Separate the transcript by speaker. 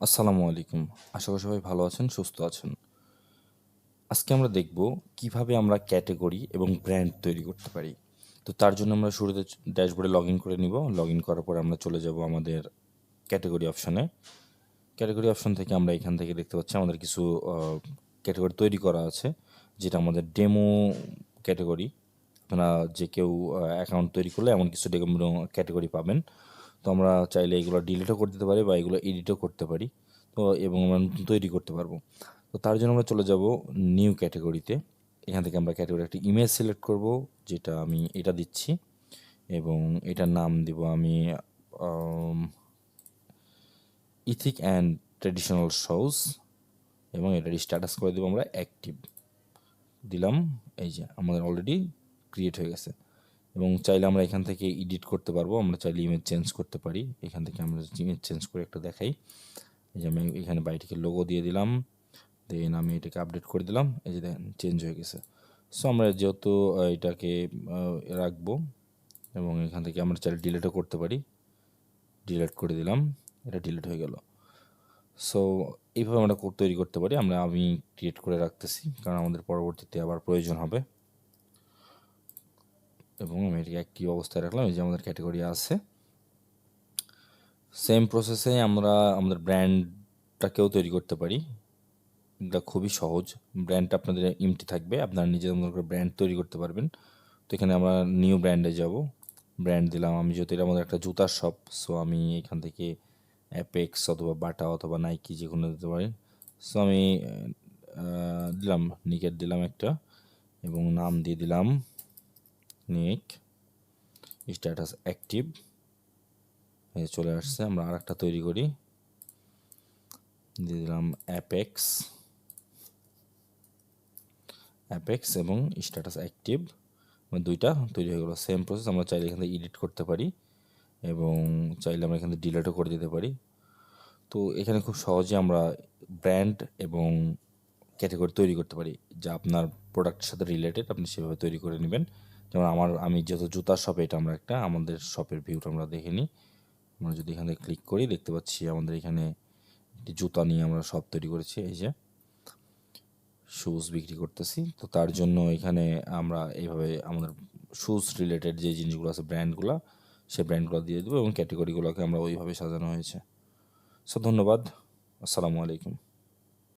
Speaker 1: আসসালামু আলাইকুম। আশা করি সবাই ভালো আছেন, সুস্থ আছেন। আজকে আমরা দেখব কিভাবে আমরা ক্যাটেগরি এবং ব্র্যান্ড তৈরি করতে পারি। তো তার জন্য আমরা শুরুতে ড্যাশবোর্ডে লগ ইন করে নিব। লগ ইন করার পর আমরা চলে যাব আমাদের ক্যাটেগরি অপশনে। ক্যাটেগরি অপশন থেকে আমরা এখান থেকে দেখতে পাচ্ছি আমাদের কিছু ক্যাটেগরি তৈরি করা আছে, যেটা আমাদের ডেমো ক্যাটেগরি। আপনারা যে কেউ অ্যাকাউন্ট তৈরি করলে এমন কিছু ডেমো ক্যাটেগরি পাবেন। তো আমরা চাইলে এগুলো ডিলিটও করে দিতে পারি বা এগুলো এডিটও করতে পারি। তো এবং আমরা নতুন তৈরি করতে পারবো। তো তার জন্য আমরা চলে যাব নিউ ক্যাটেগরিতে। এখান থেকে আমরা ক্যাটেগরি একটা ইমেজ সিলেক্ট করব, যেটা আমি এটা দিচ্ছি এবং এটার নাম দিব আমি ইথিক অ্যান্ড ট্রেডিশনাল শোজ এবং এটার স্ট্যাটাস করে দেবো আমরা অ্যাক্টিভ দিলাম। এই যে আমাদের অলরেডি ক্রিয়েট হয়ে গেছে এবং চাইলে আমরা এখান থেকে এডিট করতে পারবো। আমরা চাইলে ইমেজ চেঞ্জ করতে পারি। এখান থেকে আমরা ইমেজ চেঞ্জ করে একটা দেখাই। এই যে আমি এখানে বাইটিকে লোগো দিয়ে দিলাম, দেন আমি এটাকে আপডেট করে দিলাম। এই যে দেখেন চেঞ্জ হয়ে গেছে। সো আমরা যেহেতু এটাকে রাখবো এবং এখান থেকে আমরা চাইলে ডিলিটও করতে পারি। ডিলিট করে দিলাম, এটা ডিলিট হয়ে গেল। সো এইভাবে আমরা তৈরি করতে পারি। আমি ক্রিয়েট করে রাখতেছি, কারণ আমাদের পরবর্তীতে আবার প্রয়োজন হবে। এবং আমি এটাকে একই অবস্থায় রাখলাম। এই যে আমাদের ক্যাটেগরি আছে। সেম প্রসেসে আমরা আমাদের ব্র্যান্ডটাকেও তৈরি করতে পারি। এটা খুবই সহজ। ব্র্যান্ডটা আপনাদের এমটি থাকবে, আপনারা নিজেদের মতো করে ব্র্যান্ড তৈরি করতে পারবেন। তো এখানে আমরা নিউ ব্র্যান্ডে যাব, ব্র্যান্ড দিলাম। আমি যেহেতু এটা আমাদের একটা জুতার শপ, সো আমি এখান থেকে অ্যাপেক্স অথবা বাটা অথবা নাইকি যে কোনো দিতে পারি। সো আমি দিলাম নিকের দিলাম একটা এবং নাম দিয়ে দিলাম নিক, স্ট্যাটাস অ্যাক্টিভ। এই চলে আসছে। আমরা আর একটা তৈরি করি, দিয়ে দিলাম অ্যাপেক্স এবং স্ট্যাটাস অ্যাক্টিভ। দুইটা তৈরি হয়ে গেলো। সেম প্রসেস আমরা চাইলে এখান থেকে এডিট করতে পারি এবং চাইলে আমরা এখান থেকে ডিলিটও করে দিতে পারি। তো এখানে খুব সহজে আমরা ব্র্যান্ড এবং ক্যাটাগরি তৈরি করতে পারি, যা আপনার প্রোডাক্টের সাথে রিলেটেড আপনি সেভাবে তৈরি করে নেবেন। যেমন আমি যেহেতু জুতার শপে, এটা আমরা আমাদের শপের ভিউটা আমরা দেখে নিই। আমরা যদি এখানে ক্লিক করি দেখতে পাচ্ছি আমাদের এখানে জুতা নিয়ে আমরা শপ তৈরি করেছি। এই যে শুজ বিক্রি করতেছি। তো তার জন্য এখানে আমরা এইভাবে আমাদের শুজ রিলেটেড যে জিনিসগুলো আছে ব্র্যান্ডগুলো, সেই ব্র্যান্ডগুলো দিয়ে দেবো এবং ক্যাটেগরিগুলোকে আমরা ওইভাবে সাজানো হয়েছে। সো ধন্যবাদ। আসসালামু আলাইকুম।